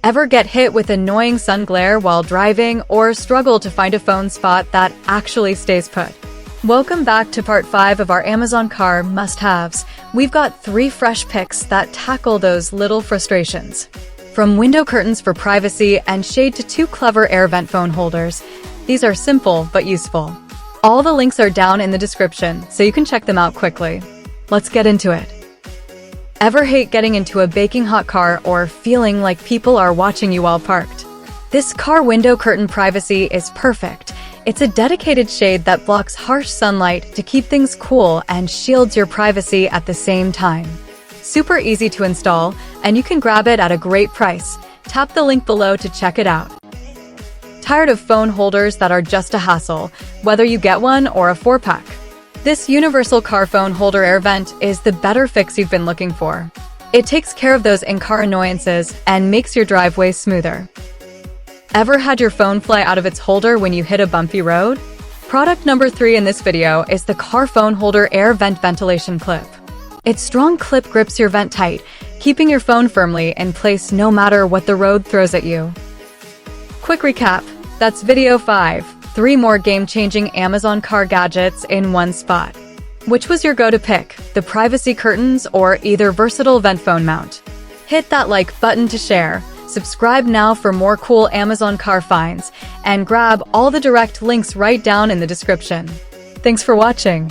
Ever get hit with annoying sun glare while driving or struggle to find a phone spot that actually stays put? Welcome back to part 5 of our Amazon car must-haves. We've got 3 fresh picks that tackle those little frustrations. From window curtains for privacy and shade to 2 clever air vent phone holders, these are simple but useful. All the links are down in the description, so you can check them out quickly. Let's get into it. Ever hate getting into a baking hot car or feeling like people are watching you while parked? This car window curtain privacy is perfect. It's a dedicated shade that blocks harsh sunlight to keep things cool and shields your privacy at the same time. Super easy to install, and you can grab it at a great price. Tap the link below to check it out. Tired of phone holders that are just a hassle, whether you get one or a 4-pack? This universal car phone holder air vent is the better fix you've been looking for. It takes care of those in-car annoyances and makes your driveway smoother. Ever had your phone fly out of its holder when you hit a bumpy road? Product number 3 in this video is the car phone holder air vent ventilation clip. Its strong clip grips your vent tight, keeping your phone firmly in place no matter what the road throws at you. Quick recap, that's video 5, 3 more game-changing Amazon car gadgets in one spot. Which was your go-to pick, the privacy curtains or either versatile vent phone mount? Hit that like button to share. Subscribe now for more cool Amazon car finds, and grab all the direct links right down in the description. Thanks for watching.